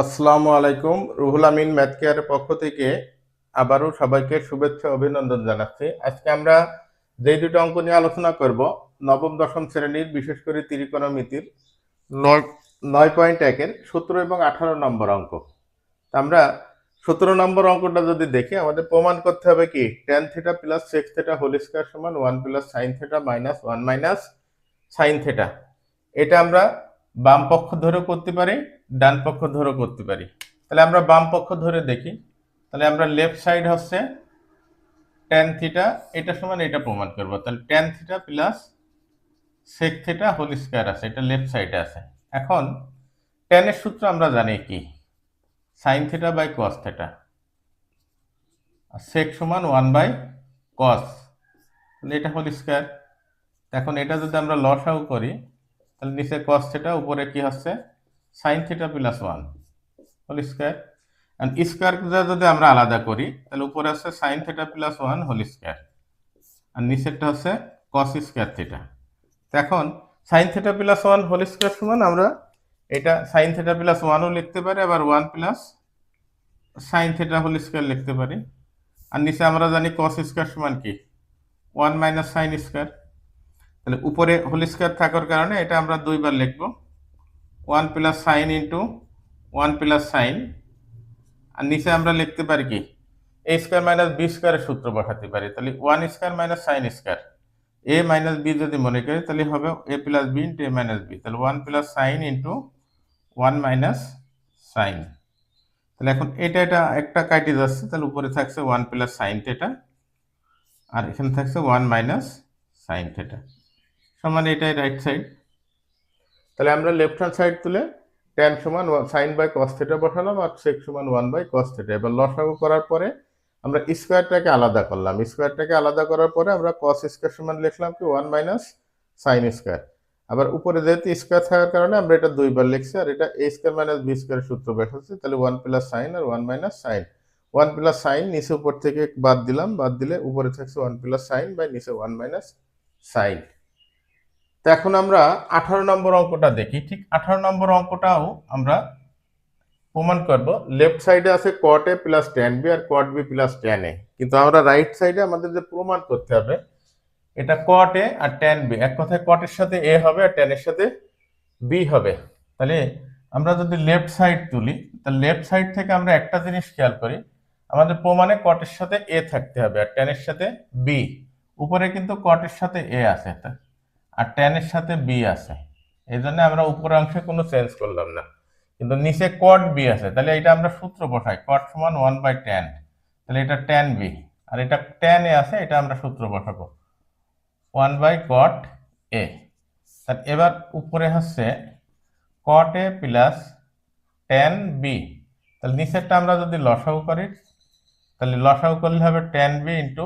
আসসালামু আলাইকুম। রুহুল আমিন ম্যাথ কেয়ারের পক্ষ থেকে আবারও সবাইকে শুভেচ্ছা অভিনন্দন জানাচ্ছি। আজকে আমরা যে দুটো অঙ্ক নিয়ে আলোচনা করব, নবম দশম শ্রেণীর বিশেষ করে ত্রিকোণমিতির 9.1-এর 17 এবং 18 নম্বর অঙ্ক। আমরা 17 নম্বর অঙ্কটা যদি দেখি, আমাদের প্রমাণ করতে হবে কি tan theta plus sec theta whole square সমান 1 plus sin theta minus 1 minus sin theta. এটা আমরা বাম পক্ষ ধরে করতে পারি, ডান পক্ষ ধরে করতে পারি। তাহলে আমরা বাম পক্ষ ধরে দেখি। তাহলে আমরা লেফট সাইড হচ্ছে tan থিটা, এটা সমান এটা প্রমাণ করব। তাহলে tan theta plus sec theta whole square আছে, এটা লেফট সাইডে আছে। এখন tan এর সূত্র আমরা জানি কি, sin theta by cos theta, আর sec সমান 1 বাই cos, তাহলে এটা হোল স্কয়ার। এখন এটা যদি আমরা লসাগু করি, তাহলে নিচে cos থিটা, উপরে কি হচ্ছে sin theta plus 1 whole square. আর স্কয়ারটা যদি আমরা আলাদা করি, তাহলে উপরে আছে sin theta plus 1 whole square, আর নিচেরটা হচ্ছে cos স্কয়ার থিটা। এখন sin theta plus 1 whole square সমান আমরা এটা sin থিটা প্লাস 1 ও লিখতে পারি, আবার 1 plus sin theta whole square লিখতে পারি। আর নিচে আমরা জানি cos স্কয়ার সমান কি 1 মাইনাস sin স্কয়ার। তাহলে উপরে হোল স্কয়ার থাকার কারণে এটা আমরা দুইবার লিখব, 1 plus sine into 1 plus sine. আর নিচে আমরা লিখতে পারি কি এ স্কয়ার মাইনাস বি স্কয়ারের সূত্র বসাতে পারি। তাহলে 1 square minus sine square, a minus b যদি মনে করি, তাহলে হবে a plus b into a minus b. তাহলে 1 plus sine into 1 minus sine. তাহলে এখন এটা একটা কাটে যাচ্ছে, তাহলে উপরে থাকছে 1 প্লাস সাইন থিটা, আর এখানে থাকছে 1 মাইনাস সাইন থিটা সমান এটাই রাইট সাইড। তাহলে আমরা লেফট হ্যান্ড সাইড তুলে tan সমান সাইন বাই cos থিটা বসালাম, আর sec সমান 1 বাই cos থিটা। এবার লসাগু করার পরে আমরা স্কয়ারটাকে আলাদা করলাম। স্কয়ারটাকে আলাদা করার পরে আমরা cos স্কয়ার সমান লিখলাম কি 1 মাইনাস সাইন স্কয়ার। আবার উপরে যেহেতু স্কয়ার থাকার কারণে আমরা এটা দুইবার লিখছি, আর এটা a স্কয়ার মাইনাস b স্কয়ারের সূত্র বসাচ্ছি। তাহলে 1 প্লাস সাইন আর 1 মাইনাস সাইন। 1 প্লাস সাইন নিচে উপর থেকে বাদ দিলাম, বাদ দিলে উপরে থাকছে 1 প্লাস সাইন বাই নিচে 1 মাইনাস সাইন। তো এখন আমরা 18 নম্বর অঙ্কটা দেখি। ঠিক 18 নম্বর অঙ্কটাও আমরা প্রমাণ করব। লেফট সাইডে আছে cot a plus tan b আর cot b plus tan a, কিন্তু আমরা রাইট সাইডে আমাদের যে প্রমাণ করতে হবে, এটা cot a R tan b, এক কথায় cot এর সাথে a হবে আর tan এর সাথে b হবে। তাহলে আমরা যদি লেফট সাইড তুলি, তাহলে লেফট সাইড থেকে আমরা একটা জিনিস খেয়াল করি, আমাদের প্রমাণে cot এর সাথে a থাকতে হবে আর tan এর সাথে b। উপরে কিন্তু cot এর সাথে a আছে আর tan এর সাথে b আছে, এই জন্য আমরা উপরের অংশে কোনো চেঞ্জ করলাম না। কিন্তু নিচে cot b আছে, তাহলে এটা আমরা সূত্র বসাই, cot সমান 1 বাই tan। তাহলে এটা tan b, আর এটা tan a আছে, এটা আমরা সূত্র বসাবো 1 বাই cot a। তাহলে এবার উপরে হচ্ছে cot a plus tan b। তাহলে নিচেরটা আমরা যদি লসাগু করি, তাহলে লসাগু করলে হবে tan b into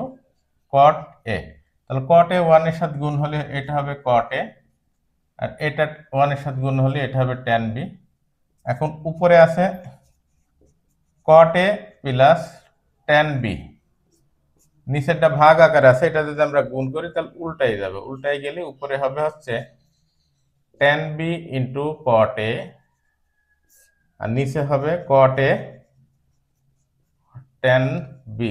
cot a। তাহলে cot a 1 এর সাথে গুণ হলে এটা হবে cot a, আর এটা 1 এর সাথে গুণ হলে এটা হবে tan b। এখন উপরে আছে cot a plus tan b, নিচেরটা ভাগ আকারে আছে, এটা যদি আমরা গুণ করি তাহলে উল্টাই যাবে, উল্টাই গেলে উপরে হবে হচ্ছে tan b into cot a, আর নিচে হবে cot a tan b।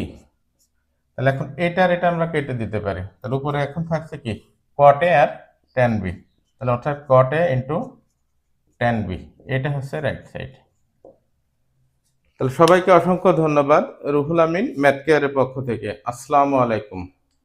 তাহলে এখন এটা আমরা কেটে দিতে পারি, তাহলে উপরে এখন থাকছে কি cot a R tan b, তাহলে অর্থাৎ cot a into tan b, এটা হচ্ছে রাইট সাইড। তাহলে সবাইকে অসংখ্য ধন্যবাদ। রুহুল আমিন ম্যাথ কেয়ারের পক্ষ থেকে। আসসালামু আলাইকুম।